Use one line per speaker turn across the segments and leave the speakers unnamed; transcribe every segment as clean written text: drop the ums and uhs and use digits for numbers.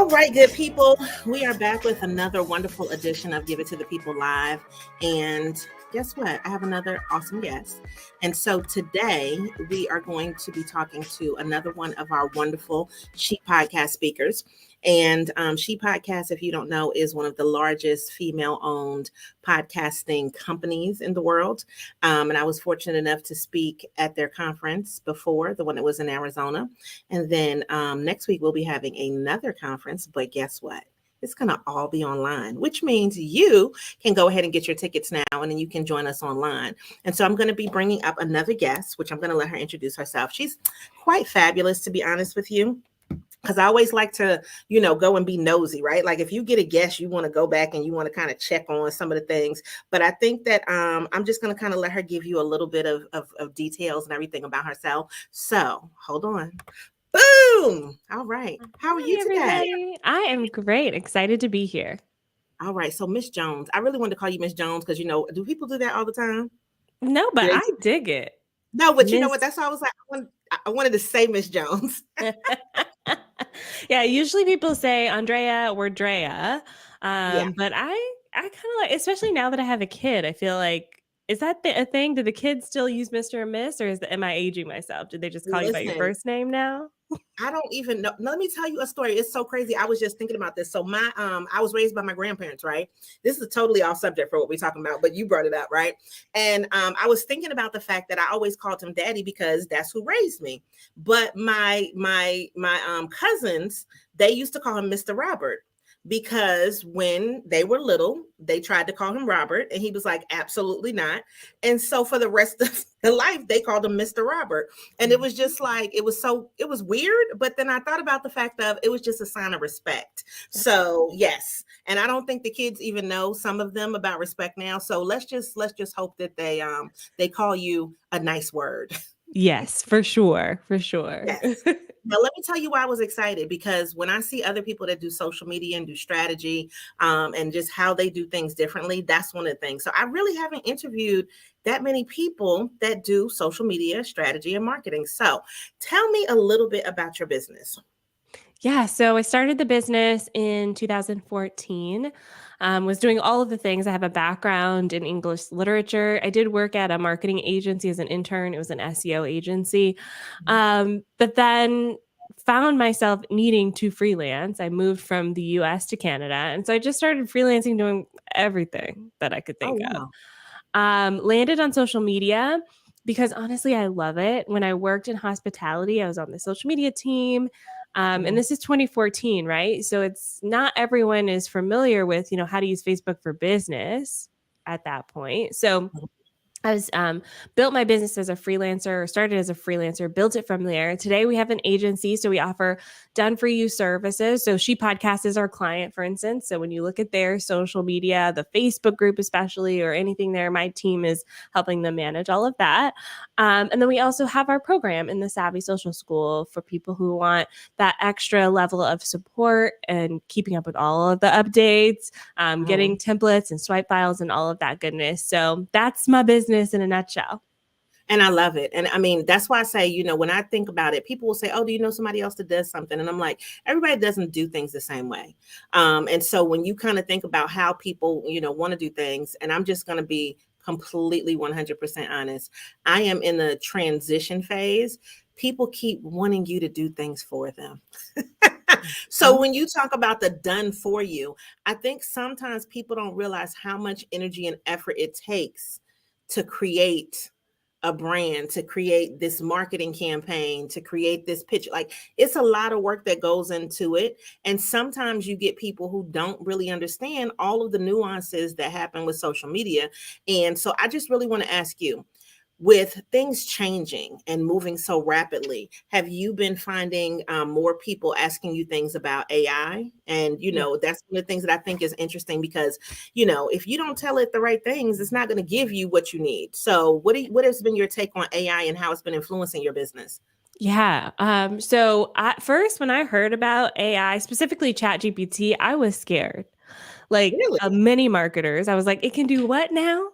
All right, good people. We are back with another wonderful edition of Give It to the People Live. And guess what? I have another awesome guest. And so today we are going to be talking to another one of our wonderful She Podcast speakers. And She Podcast, if you don't know, is one of the largest female-owned podcasting companies in the world. And I was fortunate enough to speak at their conference before, the one that was in Arizona. And then next week we'll be having another conference. But guess what? It's going to all be online, which means you can go ahead and get your tickets now, and then you can join us online. And so I'm going to be bringing up another guest, which I'm going to let her introduce herself. She's quite fabulous, to be honest with you. Because I always like to, go and be nosy, right? Like if you get a guest, you want to go back and you want to kind of check on some of the things. But I think that I'm just going to kind of let her give you a little bit of details and everything about herself. So hold on. Boom. All right. How are you today?
Everybody. I am great. Excited to be here.
All right. So Miss Jones, I really wanted to call you Miss Jones because, do people do that all the time?
No, but I dig it.
No, but you know what? That's why I was like, I wanted to say Miss Jones.
Yeah, usually people say Andrea or Drea. But I kind of like, especially now that I have a kid, I feel like, is that a thing? Do the kids still use Mr. and Miss, or am I aging myself? Did they just call you by your first name now?
I don't even know. Let me tell you a story. It's so crazy. I was just thinking about this. So I was raised by my grandparents, right? This is totally off subject for what we're talking about, but you brought it up, right? And I was thinking about the fact that I always called him daddy because that's who raised me. But my cousins, they used to call him Mr. Robert. Because when they were little, they tried to call him Robert, and he was like, absolutely not. And so for the rest of the life, they called him Mr. Robert. And it was just like, it was weird. But then I thought about the fact of it was just a sign of respect. So yes. And I don't think the kids even know, some of them, about respect now. So let's just hope that they call you a nice word.
Yes, for sure. For sure.
Yes. Now, let me tell you why I was excited, because when I see other people that do social media and do strategy and just how they do things differently, that's one of the things. So I really haven't interviewed that many people that do social media strategy and marketing. So tell me a little bit about your business.
Yeah, so I started the business in 2014, was doing all of the things. I have a background in English literature. I did work at a marketing agency as an intern. It was an SEO agency. But then found myself needing to freelance. I moved from the US to Canada. And so I just started freelancing, doing everything that I could think of. Landed on social media because honestly, I love it. When I worked in hospitality, I was on the social media team. And this is 2014, right? So it's not everyone is familiar with, how to use Facebook for business at that point. So I was built my business as a freelancer, started as a freelancer, built it from there. Today we have an agency, so we offer done for you services. So She Podcast is our client, for instance. So when you look at their social media, the Facebook group especially, or anything there, my team is helping them manage all of that. And then we also have our program in the Savvy Social School for people who want that extra level of support and keeping up with all of the updates, getting templates and swipe files and all of that goodness. So that's my business in a nutshell.
And I love it. And I mean, that's why I say, when I think about it, people will say, oh, do you know somebody else that does something? And I'm like, everybody doesn't do things the same way. And so when you kind of think about how people, want to do things, and I'm just going to be completely 100% honest, I am in the transition phase. People keep wanting you to do things for them. So when you talk about the done for you, I think sometimes people don't realize how much energy and effort it takes to create a brand, to create this marketing campaign, to create this pitch. Like, it's a lot of work that goes into it. And sometimes you get people who don't really understand all of the nuances that happen with social media. And so I just really want to ask you, with things changing and moving so rapidly, have you been finding more people asking you things about AI? And, that's one of the things that I think is interesting because, if you don't tell it the right things, it's not going to give you what you need. So what has been your take on AI and how it's been influencing your business?
Yeah. So at first, when I heard about AI, specifically ChatGPT, I was scared. Like
Really?
many marketers, I was like, it can do what now?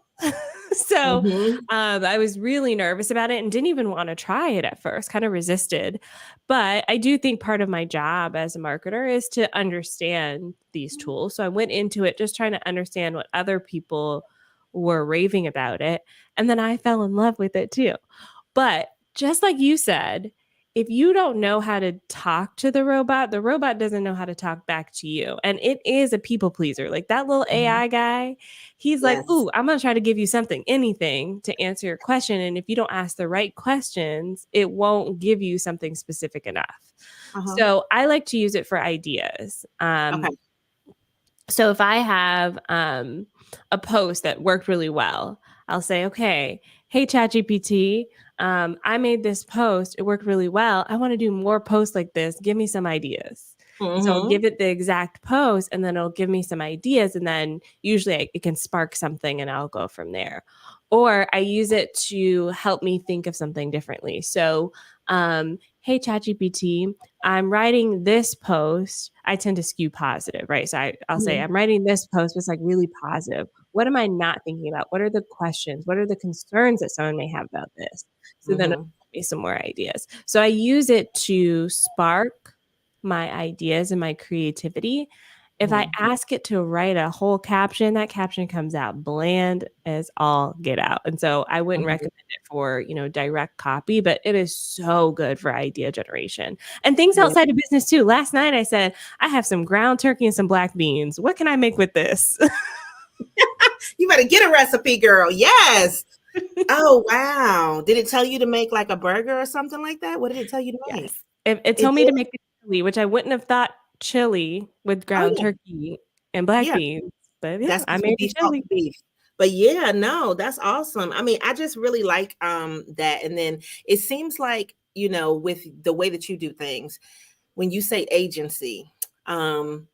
So
Mm-hmm.
I was really nervous about it and didn't even want to try it at first, kind of resisted. But I do think part of my job as a marketer is to understand these tools. So I went into it just trying to understand what other people were raving about it. And then I fell in love with it too. But just like you said, if you don't know how to talk to the robot doesn't know how to talk back to you. And it is a people pleaser. Like that little
Mm-hmm.
AI guy, he's like,
Yes.
"Ooh, I'm going to try to give you something, anything to answer your question." And if you don't ask the right questions, it won't give you something specific enough.
Uh-huh.
So I like to use it for ideas.
Okay.
So if I have a post that worked really well, I'll say, okay, hey, ChatGPT, I made this post. It worked really well. I want to do more posts like this. Give me some ideas. So I'll
Mm-hmm.
give it the exact post and then it'll give me some ideas. And then usually it can spark something and I'll go from there. Or I use it to help me think of something differently. So, hey, ChatGPT, I'm writing this post. I tend to skew positive, right? So I'll say,
Mm-hmm.
I'm writing this post, but it's like really positive. What am I not thinking about? What are the questions? What are the concerns that someone may have about this? So then it'll
Mm-hmm.
give me some more ideas. So I use it to spark my ideas and my creativity. If I
Mm-hmm.
ask it to write a whole caption, that caption comes out bland as all get out. And so I wouldn't
Mm-hmm.
recommend it for, direct copy, but it is so good for idea generation and things
Yeah.
outside of business too. Last night I said, I have some ground turkey and some black beans. What can I make with this?
You better get a recipe, girl. Yes. Oh, wow. Did it tell you to make like a burger or something like that? What did it tell you to make?
Yes. It
It
told me
did?
to make the chili, which I wouldn't have thought chili with
Oh,
ground
yeah.
turkey and black
Yeah.
beans. But yeah,
That's
I
because we
made the
default
chili.
to beef. But yeah, no, that's awesome. I mean, I just really like that. And then it seems like, with the way that you do things, when you say agency, um,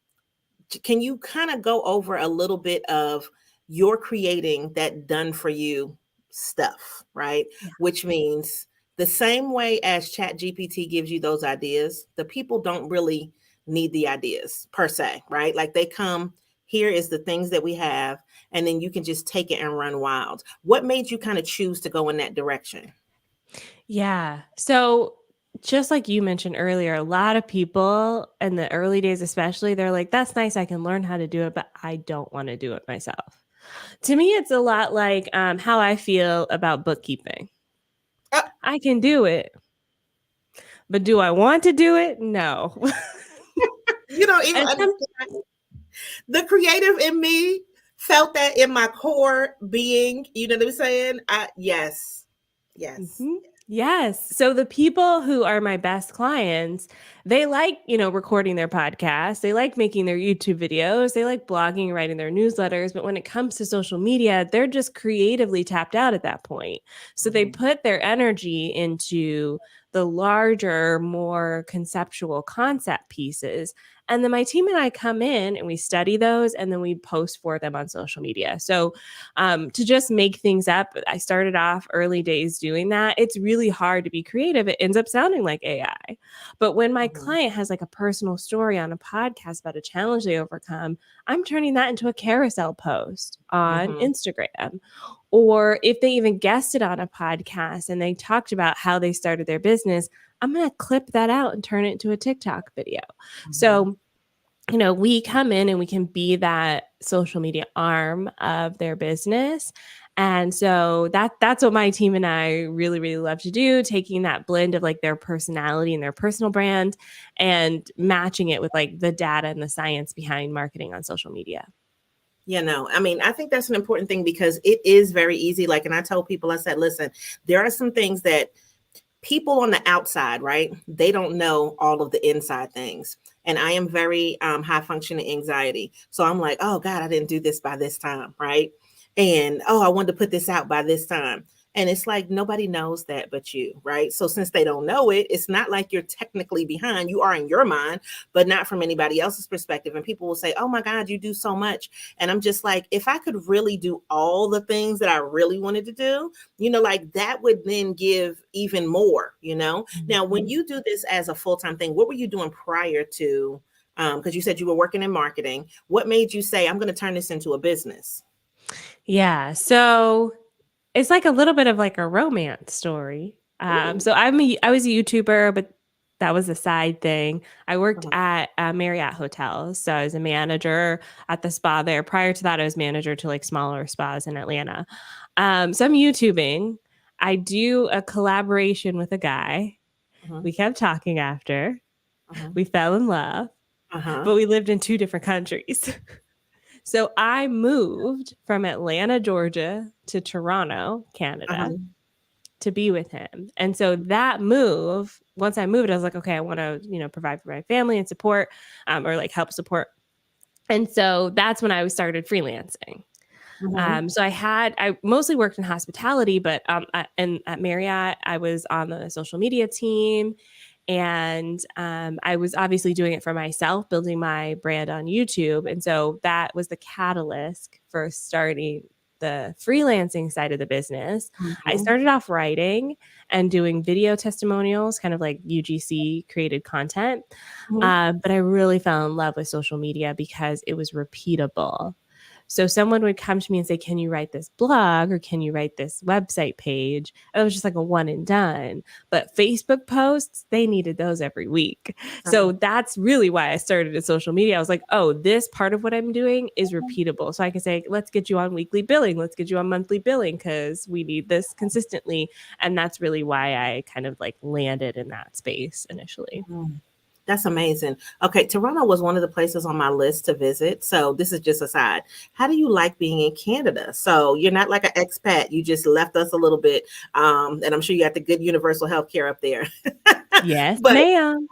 can you kind of go over a little bit of your creating that done for you stuff, right?
Yeah.
Which means the same way as Chat GPT gives you those ideas, the people don't really need the ideas per se, right? Like they come, here is the things that we have, and then you can just take it and run wild. What made you kind of choose to go in that direction?
Yeah. So just like you mentioned earlier, a lot of people in the early days, especially, they're like, that's nice. I can learn how to do it, but I don't want to do it myself. To me, it's a lot like how I feel about bookkeeping.
Uh,
I can do it, but do I want to do it? No.
you don't even
and some,
understand. The creative in me felt that in my core being. You know what I'm saying? Yes, yes.
Mhm. Yes. So the people who are my best clients, they like, recording their podcasts. They like making their YouTube videos. They like blogging, writing their newsletters. But when it comes to social media, they're just creatively tapped out at that point. So they
Mhm,
put their energy into the larger, more conceptual concept pieces. And then my team and I come in and we study those and then we post for them on social media. So to just make things up. I started off early days doing that. It's really hard to be creative. It ends up sounding like AI. But when my
mhm,
client has like a personal story on a podcast about a challenge they overcome, I'm turning that into a carousel post on
mhm,
Instagram. Or if they even guested on a podcast and they talked about how they started their business, I'm going to clip that out and turn it into a TikTok video.
mhm.
So we come in and we can be that social media arm of their business. And so that's what my team and I really, really love to do, taking that blend of like their personality and their personal brand and matching it with like the data and the science behind marketing on social media.
I mean, I think that's an important thing because it is very easy. Like, and I told people, I said, listen, there are some things that people on the outside, right? They don't know all of the inside things. And I am very high functioning anxiety. So I'm like, oh God, I didn't do this by this time, right? And oh, I wanted to put this out by this time. And it's like nobody knows that but you, right? So since they don't know it, it's not like you're technically behind. You are in your mind, but not from anybody else's perspective. And people will say, oh my God, you do so much. And I'm just like, if I could really do all the things that I really wanted to do, like that would then give even more. Now, when
Mhm.
you do this as a full-time thing, what were you doing prior to, because you said you were working in marketing. What made you say, I'm going to turn this into a business?
Yeah. So It's like a little bit of like a romance story.
Ooh.
So I was a YouTuber, but that was a side thing. I worked
Uh-huh.
at Marriott hotels, so I was a manager at the spa there. Prior to that, I was manager to like smaller spas in Atlanta. So I'm YouTubing. I do a collaboration with a guy.
Uh-huh.
We kept talking after.
Uh-huh.
We fell in love,
Uh-huh.
but we lived in two different countries. So I moved from Atlanta, Georgia to Toronto,
Uh-huh.
Canada to be with him. And so that move, once I moved, I was like, okay, I want to, provide for my family and support, or like help support. And so that's when I started freelancing.
Uh-huh.
So I mostly worked in hospitality, but at Marriott, I was on the social media team, and I was obviously doing it for myself, building my brand on YouTube. And so that was the catalyst for starting the freelancing side of the business. I
Mhm.
started off writing and doing video testimonials, kind of like UGC created content.
Mhm.
But I really fell in love with social media because it was repeatable. So someone would come to me and say, "Can you write this blog or can you write this website page?" And it was just like a one and done. But Facebook posts, they needed those every week. So
Right.
that's really why I started in social media. I was like, oh, this part of what I'm doing is repeatable. So I can say, let's get you on weekly billing, let's get you on monthly billing because we need this consistently. And that's really why I kind of like landed in that space initially.
Mm. That's amazing. Okay, Toronto was one of the places on my list to visit. So this is just a side. How do you like being in Canada? So you're not like an expat. You just left us a little bit, and I'm sure you got the good universal health care up there.
Yes,
But
ma'am.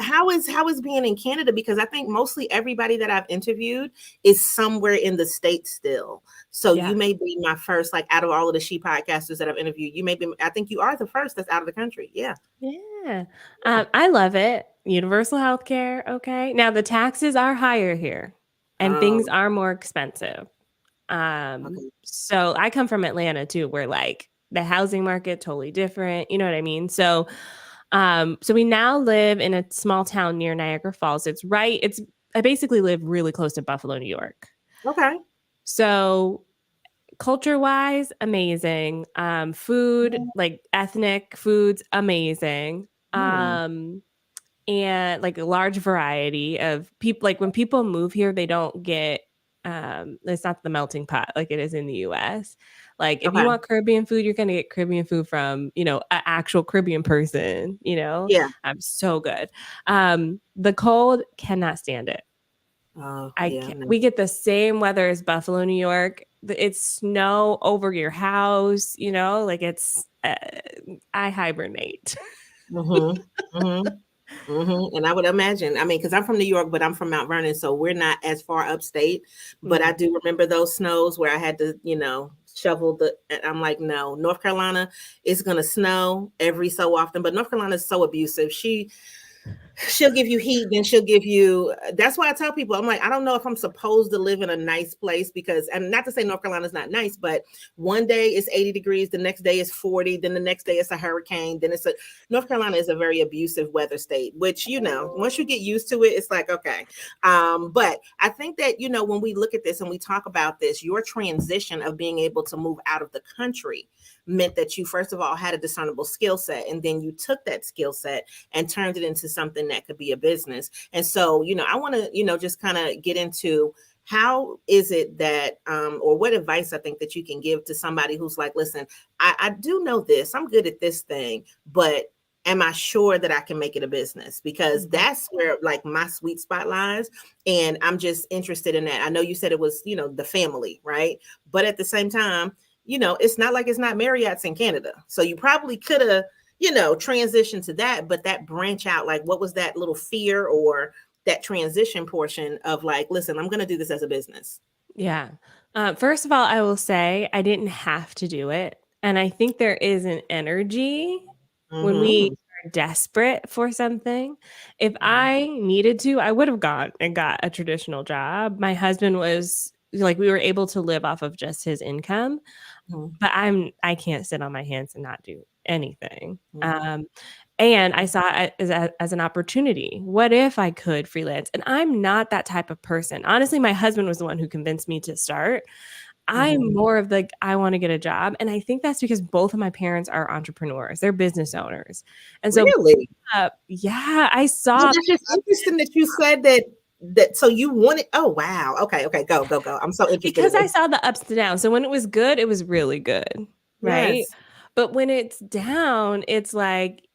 how is being in Canada? Because I think mostly everybody that I've interviewed is somewhere in the States still. So you
Yeah.
may be my first, like out of all of the she podcasters that I've interviewed, you may be, I think you are the first that's out of the country. Yeah.
Yeah. I love it. Universal healthcare. Okay. Now the taxes are higher here and things
Um,
are more expensive.
okay.
So I come from Atlanta too, where like the housing market totally different. You know what I mean? So we now live in a small town near Niagara Falls. I basically live really close to Buffalo, New York.
Okay.
So culture wise, amazing. Food, like ethnic foods, amazing.
Hmm.
And like a large variety of people. Like when people move here, they don't get it's not the melting pot like it is in the US. Like if you
Okay.
want Caribbean food, you're gonna get Caribbean food from, an actual Caribbean person,
Yeah.
I'm so good. The cold, cannot stand it.
Oh,
I
yeah.
can
No.
We get the same weather as Buffalo, New York. It's snow over your house, like it's I hibernate.
Mm-hmm. Mm-hmm. Mm-hmm. And I would imagine, I mean, because I'm from New York, but I'm from Mount Vernon, so we're not as far upstate. But I
Mm.
do remember those snows where I had to, shovel the. And I'm like, no, North Carolina is gonna snow every so often, but North Carolina is so abusive. She'll give you heat, then she'll give you. That's why I tell people, I'm like, I don't know if I'm supposed to live in a nice place because, and not to say North Carolina's not nice, but one day it's 80 degrees, the next day is 40, then the next day it's a hurricane, then it's a. North Carolina is a very abusive weather state, which once you get used to it, it's like okay. But I think that when we look at this and we talk about this, your transition of being able to move out of the country meant that you first of all had a discernible skill set, and then you took that skill set and turned it into something that could be a business. And so, I want to, just kind of get into how is it that, or what advice I think that you can give to somebody who's like, listen, I do know this, I'm good at this thing, but am I sure that I can make it a business? Because
Mhm.
that's where like my sweet spot lies. And I'm just interested in that. I know you said it was, the family, right? But at the same time, it's not like it's not Marriott's in Canada. So you probably could have, transition to that, but that branch out, like what was that little fear or that transition portion of like, listen, I'm going to do this as a business.
Yeah. First of all, I will say I didn't have to do it. And I think there is an energy when we
Mm-hmm.
are desperate for something. If
Mm-hmm.
I needed to, I would have gone and got a traditional job. My husband was like, we were able to live off of just his income, but I can't sit on my hands and not do anything.
Mm-hmm.
And I saw it as an opportunity. What if I could freelance? And I'm not that type of person. Honestly, my husband was the one who convinced me to start. I'm
Mhm.
more of like, I want to get a job. And I think that's because both of my parents are entrepreneurs, they're business owners. And so,
Really?
yeah, I
Well,
saw
that's just interesting that you said that so you wanted oh, wow. Okay, okay, go, go, go. I'm so interested in
because I
this.
saw the ups and downs. So when it was good, it was really good, right?
Yes.
But when it's down, it's like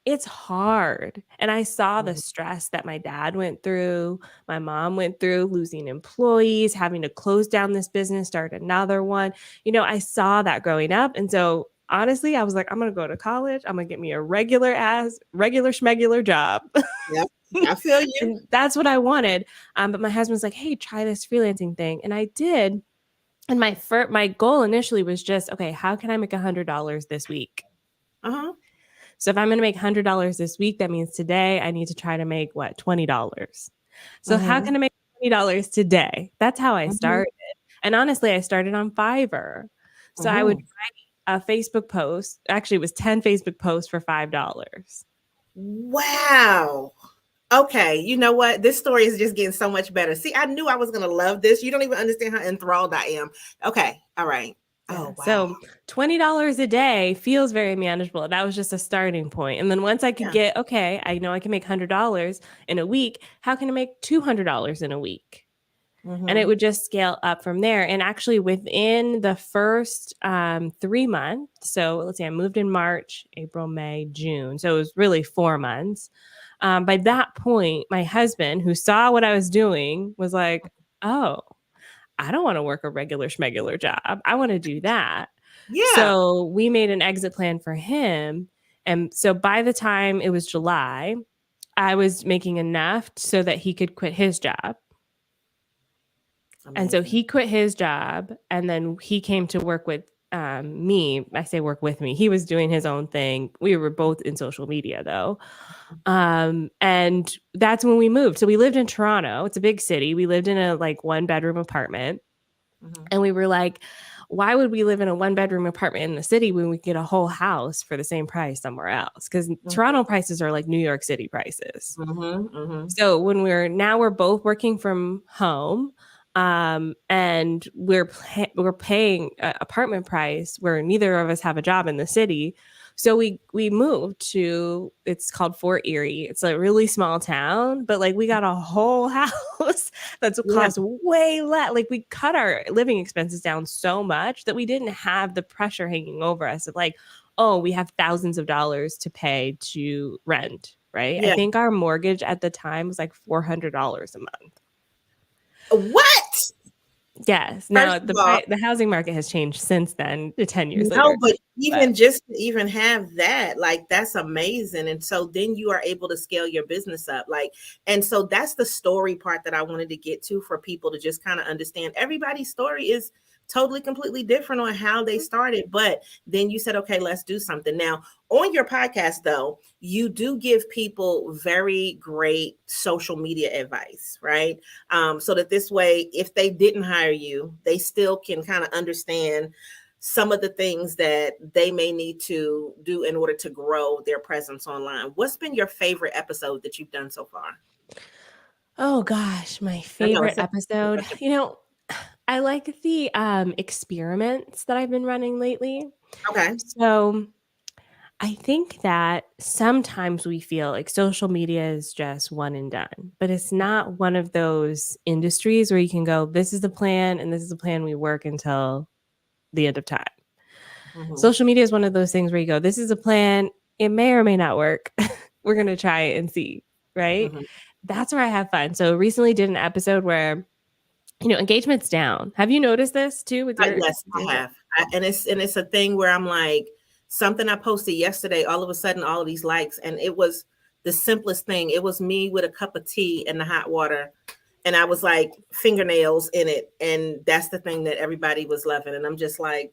it's hard. And I saw the
Mhm.
stress that my dad went through, my mom went through, losing employees, having to close down this business, start another one. I saw that growing up. And so honestly, I was like, I'm going to go to college. I'm going to get me a regular schmegular job.
Yep. I feel you.
And that's what I wanted. But my husband's like, hey, try this freelancing thing. And I did. And my goal initially was just, okay, how can I make $100 this week?
Uh-huh.
So if I'm going to make $100 this week, that means today I need to try to make what, $20. So how
Mhm.
can I make $20 today? That's how I
Mhm.
started. And honestly, I started on Fiverr. So I would
Mhm.
write a Facebook post. Actually, it was 10 Facebook posts for $5.
Wow. Okay, you know what? This story is just getting so much better. See, I knew I was gonna love this. You don't even understand how enthralled I am. Okay, all right.
Yeah.
Oh, wow.
So $20 a day feels very manageable. That was just a starting point. And then once I could
Yeah.
get, okay, I know I can make $100 in a week. How can I make $200 in a week? And it
Mhm.
would just scale up from there. And actually, within the first 3 months, so let's see, I moved in March, April, May, June. So it was really 4 months. By that point, my husband, who saw what I was doing, was like, oh, I don't want to work a regular schmegular job. I want to do that.
Yeah.
So we made an exit plan for him. And so by the time it was July, I was making enough so that he could quit his job. And so
Amazing.
he quit his job and then he came to work with me. I say work with me. He was doing his own thing. We were both in social media though. And that's when we moved. So we lived in Toronto. It's a big city. We lived in a like 1 bedroom apartment.
Mhm.
And we were like, why would we live in a 1 bedroom apartment in the city when we get a whole house for the same price somewhere else? Because
Mhm.
Toronto prices are like New York City prices.
Mhm. Mhm.
So when we're both working from home, and we're paying apartment price where neither of us have a job in the city. So we moved to it's called Fort Erie. It's a really small town, but like we got a whole house that's
Yeah.
cost way less. Like we cut our living expenses down so much that we didn't have the pressure hanging over us of like, oh, we have thousands of dollars to pay to rent, right? I
Yeah.
think our mortgage at the time was like $400 a month.
What?
Yes.
First
Now
of all,
the housing market has changed since then, 10 years
no,
later.
but
But
even just to even have that, like that's amazing. And so then you are able to scale your business up. Like, and so that's the story part that I wanted to get to for people to just kind of understand. Everybody's story is totally completely different on how they started. But then you said, okay, let's do something. Now, on your podcast, though, you do give people very great social media advice, right? So that this way, if they didn't hire you, they still can kind of understand some of the things that they may need to do in order to grow their presence online. What's been your favorite episode that you've done so far?
oh gosh, my
I know
favorite
it's a
episode.
question.
I like the experiments that I've been running lately.
Okay.
So I think that sometimes we feel like social media is just one and done, but it's not one of those industries where you can go, this is the plan and this is the plan we work until the end of time.
Mm-hmm.
Social media is one of those things where you go, this is a plan. It may or may not work. We're going to try it and see. Right.
Mm-hmm.
That's where I have fun. So recently did an episode where, engagement's down. Have you noticed this too with
Yes,
with
I
your
have. And it's a thing where I'm like, something I posted yesterday, all of a sudden, all of these likes, and it was the simplest thing. It was me with a cup of tea in the hot water, and I was like fingernails in it, and that's the thing that everybody was loving, and I'm just like,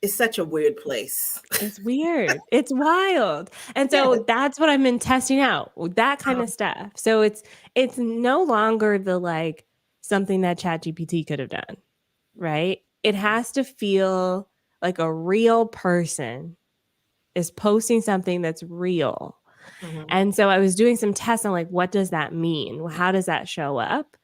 it's such a weird place.
It's weird. It's wild. And
Yeah.
so that's what I've been testing out, that kind of stuff. So it's no longer the like something that ChatGPT could have done, right? It has to feel like a real person is posting something that's real.
Mhm.
And so I was doing some tests on like what does that mean? How does that show up?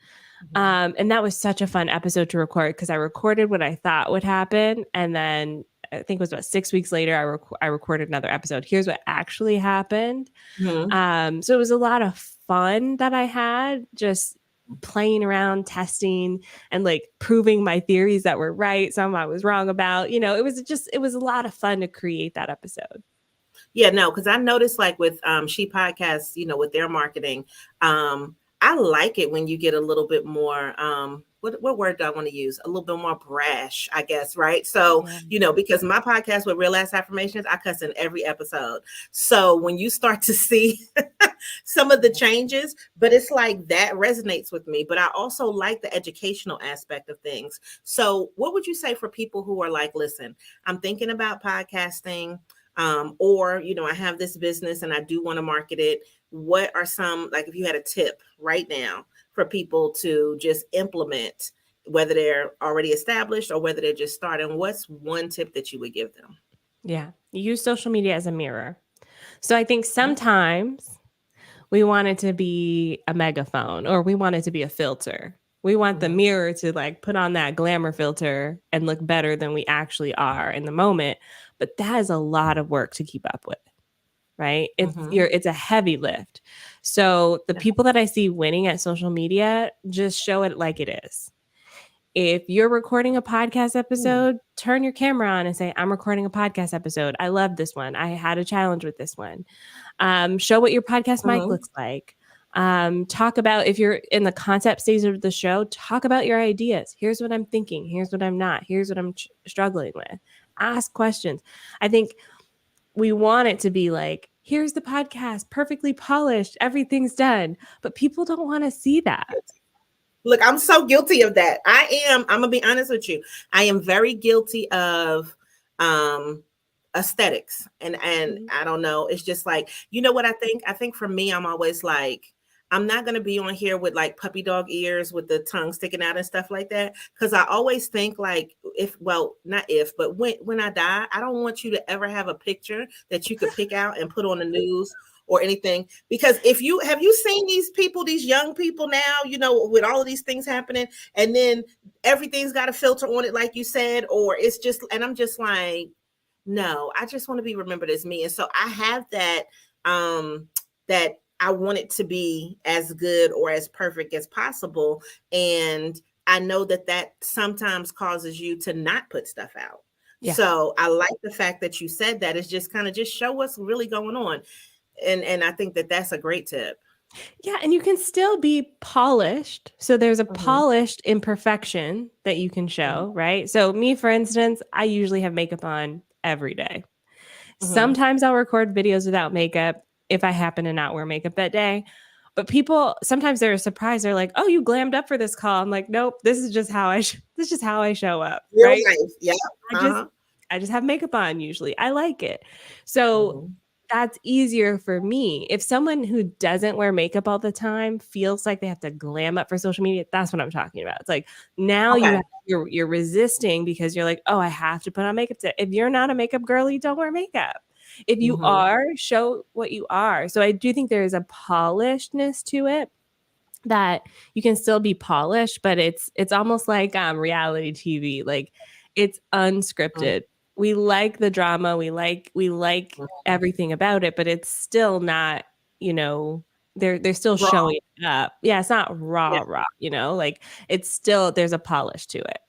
Mhm.
And that was such a fun episode to record because I recorded what I thought would happen. And then I think it was about 6 weeks later, I recorded another episode. Here's what actually happened.
Mhm.
So it was a lot of fun that I had just playing around, testing, and like proving my theories that were right, some I was wrong about. It was a lot of fun to create that episode.
Yeah, no, because I noticed like with She Podcasts, with their marketing, I like it when you get a little bit more what word do I want to use? A little bit more brash, I guess, right? So,
Yeah.
because my podcast with Real Ass Affirmations, I cuss in every episode. So when you start to see some of the changes, but it's like that resonates with me. But I also like the educational aspect of things. So what would you say for people who are like, listen, I'm thinking about podcasting, or I have this business and I do want to market it. What are some, like, if you had a tip right now for people to just implement, whether they're already established or whether they're just starting, what's one tip that you would give them?
Yeah. Use social media as a mirror. So I think
Mhm.
sometimes we want it to be a megaphone or we want it to be a filter. We want the
Mhm.
mirror to like put on that glamour filter and look better than we actually are in the moment. But that is a lot of work to keep up with, right?
Mhm.
It's a heavy lift. So the
Yeah.
people that I see winning at social media just show it like it is. If you're recording a podcast
Mm.
episode, turn your camera on and say, I'm recording a podcast episode. I love this one. I had a challenge with this one. Show what your podcast mic
Mhm.
looks like. Talk about if you're in the concept stage of the show, talk about your ideas. Here's what I'm thinking. Here's what I'm not. Here's what I'm struggling with. Ask questions. I think we want it to be like, here's the podcast, perfectly polished, everything's done. But people don't want to see that.
Look, I'm so guilty of that. I'm gonna be honest with you. I am very guilty of um aesthetics. And
Mhm.
I don't know. It's just like, what I think? I think for me, I'm always like, I'm not gonna be on here with like puppy dog ears with the tongue sticking out and stuff like that. Cause I always think like, if well, not if, but when I die, I don't want you to ever have a picture that you could pick out and put on the news or anything. Because if you have, you seen these people, these young people now, with all of these things happening, and then everything's got a filter on it, like you said, or it's just, and I'm just like, no, I just want to be remembered as me. And so I have that I want it to be as good or as perfect as possible. And I know that sometimes causes you to not put stuff out.
Yeah.
So I like the fact that you said that. It's just kind of just show what's really going on. And I think that that's a great tip.
Yeah, and you can still be polished. So there's a
Mhm.
polished imperfection that you can
Mhm.
show, right? So me, for instance, I usually have makeup on every day.
Mhm.
Sometimes I'll record videos without makeup if I happen to not wear makeup that day. But people sometimes they're surprised. They're like, "Oh, you glammed up for this call." I'm like, "Nope, this is just how this is just how I show up."
Real
Right?
life. Yeah.
I just
Uh-huh.
I just have makeup on usually. I like it. So
Mhm.
that's easier for me. If someone who doesn't wear makeup all the time feels like they have to glam up for social media, that's what I'm talking about. It's like now
Okay.
you're resisting because you're like, "Oh, I have to put on makeup today." If you're not a makeup girly, don't wear makeup. If you
Mhm.
are, show what you are. So I do think there is a polishedness to it that you can still be polished, but it's almost like reality TV. Like it's
Mhm.
unscripted. We like the drama, we like everything about it, but it's still not, you know, they're still
Raw.
showing it up. Yeah, it's not
Yeah.
raw, like it's still there's a polish to it.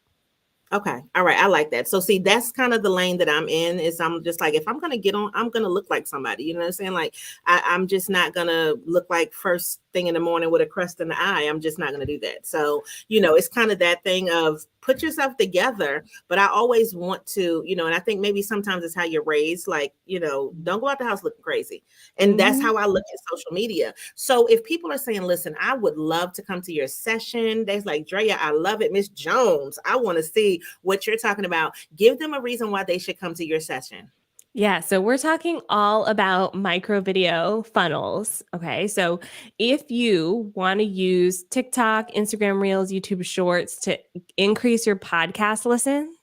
Okay. All right. I like that. So see, that's kind of the lane that I'm in, is I'm just like, if I'm gonna get on, I'm gonna look like somebody. You know what I'm saying? Like I'm just not gonna look like first thing in the morning with a crust in the eye. I'm just not gonna do that. So, it's kind of that thing of put yourself together, but I always want to, and I think maybe sometimes it's how you're raised, like, don't go out the house looking crazy. And that's
Mhm.
how I look at social media. So if people are saying, listen, I would love to come to your session, they're like, Drea, I love it. Miss Jones, I want to see what you're talking about. Give them a reason why they should come to your session.
Yeah, so we're talking all about micro video funnels. Okay, so if you want to use TikTok, Instagram Reels, YouTube Shorts to increase your podcast listens,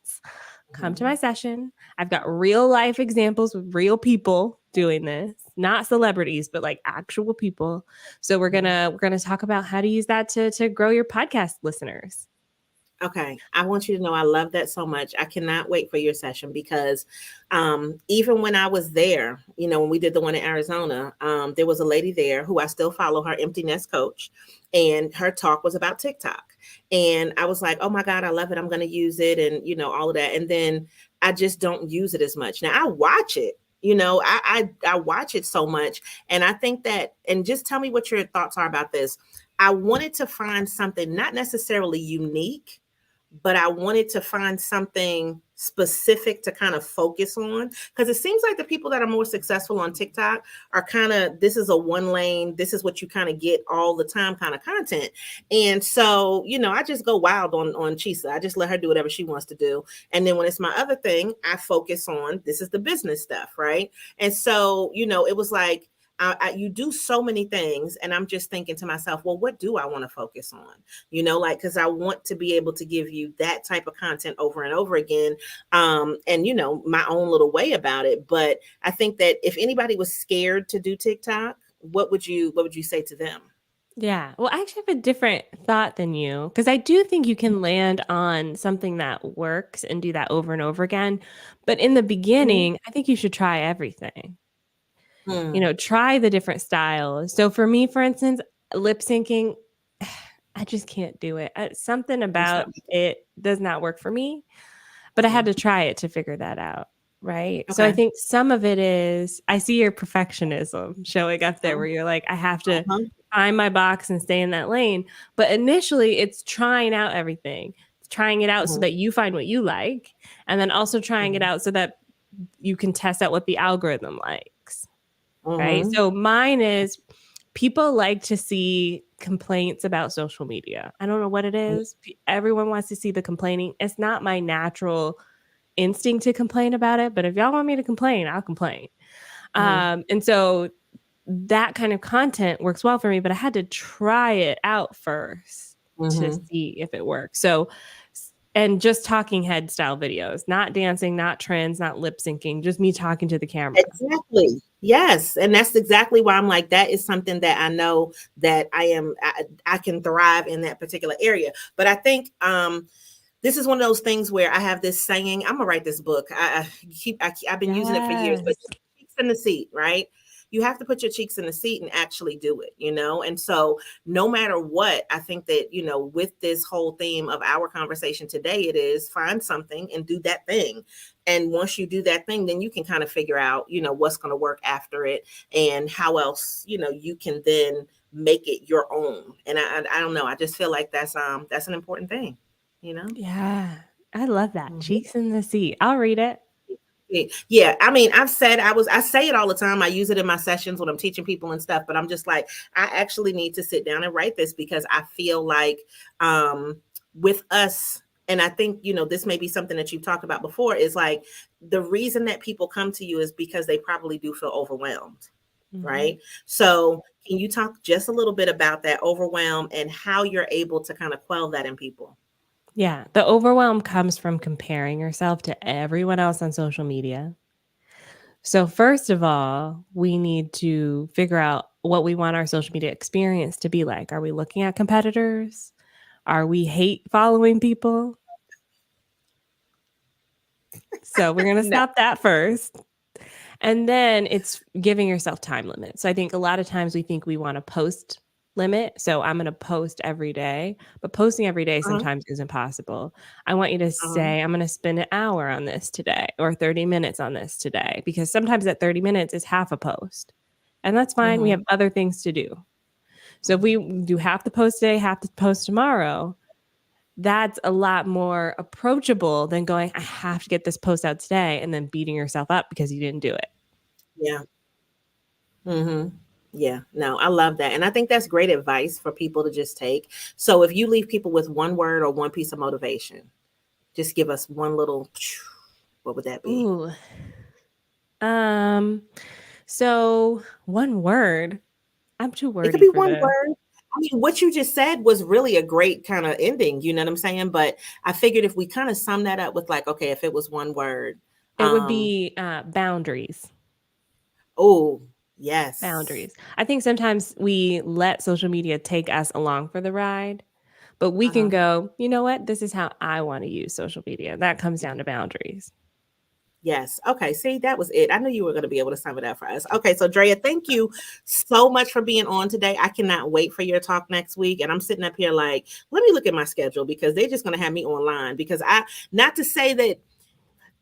come to my
Mhm.
session. I've got real life examples with real people doing this, not celebrities, but like actual people. So we're gonna talk about how to use that to grow your podcast listeners.
Okay, I want you to know I love that so much. I cannot wait for your session because even when I was there, when we did the one in Arizona, there was a lady there who I still follow, her empty nest coach, and her talk was about TikTok. And I was like, oh my God, I love it. I'm going to use it and, all of that. And then I just don't use it as much. Now I watch it. I watch it so much. And I think that, and just tell me what your thoughts are about this. I wanted to find something not necessarily unique, but I wanted to find something specific to kind of focus on, because it seems like the people that are more successful on TikTok are kind of, this is a one lane, this is what you kind of get all the time kind of content. And so, I just go wild on Chisa. I just let her do whatever she wants to do. And then when it's my other thing, I focus on, this is the business stuff, right? And so, it was like, you do so many things, and I'm just thinking to myself, well, what do I want to focus on? Because I want to be able to give you that type of content over and over again, and my own little way about it. But I think that if anybody was scared to do TikTok, what would you say to them?
Yeah. Well, I actually have a different thought than you because I do think you can land on something that works and do that over and over again. But in the
Mhm.
beginning, I think you should try everything.
Mm.
Try the different styles. So for me, for instance, lip syncing, I just can't do it. Something
It's
about
not.
it does not work for me, but I had
Mhm.
to try it to figure that out. Right. So I
Okay.
think some of it is I see your perfectionism showing up there where
Uh-huh.
you're like, I have to
Uh-huh.
find my box and stay in that lane. But initially, it's trying out everything, it's trying it out so
Mhm.
that you find what you like, and then also trying it
Mhm.
out so that you can test out what the algorithm likes. Right.
Mhm.
So mine is people like to see complaints about social media. I don't know what it
Mhm.
is. Everyone wants to see the complaining. It's not my natural instinct to complain about it, but if y'all want me to complain, I'll complain.
Mhm.
And so that kind of content works well for me, but I had to try it out first to
Mhm.
see if it works. So, and just talking head style videos, not dancing, not trends, not lip syncing, just me talking to the camera.
Exactly. Yes. And that's exactly why I'm like, that is something that I know that I can thrive in that particular area. But I think this is one of those things where I have this saying. I'm gonna write this book. I've been using it for years, but
Yes.
cheeks in the seat, right? You have to put your cheeks in the seat and actually do it. And so no matter what, I think that, with this whole theme of our conversation today, it is find something and do that thing. And once you do that thing, then you can kind of figure out, what's going to work after it and how else, you can then make it your own. And I don't know. I just feel like that's an important thing, you know?
Yeah. I love that.
Mhm.
Cheeks in the seat. I'll read it.
Yeah, I mean, I say it all the time. I use it in my sessions when I'm teaching people and stuff, but I'm just like, I actually need to sit down and write this because I feel like with us, and I think, this may be something that you've talked about before, is like the reason that people come to you is because they probably do feel overwhelmed,
Mhm.
right? So can you talk just a little bit about that overwhelm and how you're able to kind of quell that in people?
Yeah, the overwhelm comes from comparing yourself to everyone else on social media. So, first of all, we need to figure out what we want our social media experience to be like. Are we looking at competitors? Are we hate following people? So, we're going to
No.
stop that first. And then it's giving yourself time limits. So I think a lot of times we think we want a post limit. So I'm going to post every day, but posting every day
Uh-huh.
sometimes isn't possible. I want you to
Uh-huh.
say, I'm going to spend an hour on this today or 30 minutes on this today, because sometimes that 30 minutes is half a post. And that's fine. We have
Mhm.
other things to do. So if we do half the post today, half the post tomorrow, that's a lot more approachable than going, I have to get this post out today and then beating yourself up because you didn't do it.
Yeah. Mhm. Yeah, no, I love that. And I think that's great advice for people to just take. So if you leave people with one word or one piece of motivation, just give us one little, what would that be?
Ooh. Um, so one word. I'm too
It could
wordy
be
for
one
this.
word. I mean, what you just said was really a great kind of ending, you know what I'm saying? But I figured if we kind of sum that up with like, okay, if it was one word,
It would
um,
be boundaries.
Oh, yes.
Boundaries. I think sometimes we let social media take us along for the ride, but we can
Uh-huh.
go, you know what? This is how I want to use social media. That comes down to boundaries.
Yes. Okay. See, that was it. I knew you were going to be able to sum it up for us. Okay. So, Drea, thank you so much for being on today. I cannot wait for your talk next week. And I'm sitting up here like, let me look at my schedule because they're just going to have me online. Because not to say that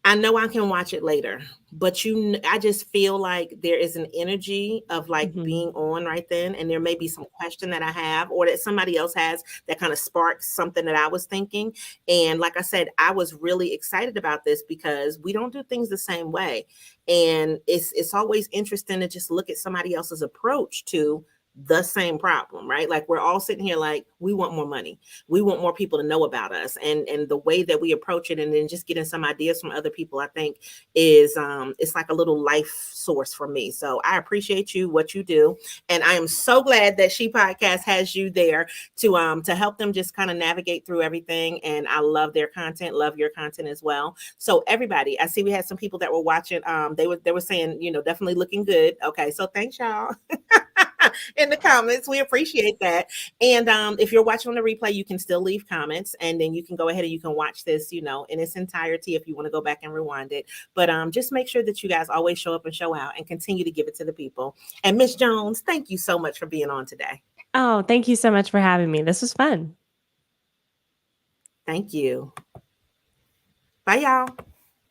I know I can watch it later, but I just feel like there is an energy of like
Mhm.
being on right then, and there may be some question that I have or that somebody else has that kind of sparks something that I was thinking. And like I said, I was really excited about this because we don't do things the same way, and it's always interesting to just look at somebody else's approach to the same problem, right? Like we're all sitting here like we want more money, we want more people to know about us, and the way that we approach it and then just getting some ideas from other people, I think is it's like a little life source for me. So I appreciate you, what you do, and I am so glad that She Podcast has you there to help them just kind of navigate through everything. And I love their content, love your content as well. So everybody, I see we had some people that were watching, they were saying, definitely looking good. Okay, so thanks y'all in the comments, we appreciate that. And if you're watching on the replay, you can still leave comments, and then you can go ahead and you can watch this, in its entirety if you want to go back and rewind it. But just make sure that you guys always show up and show out and continue to give it to the people. And Miss Jones, thank you so much for being on today.
Oh, thank you so much for having me. This was fun.
Thank you. Bye, y'all.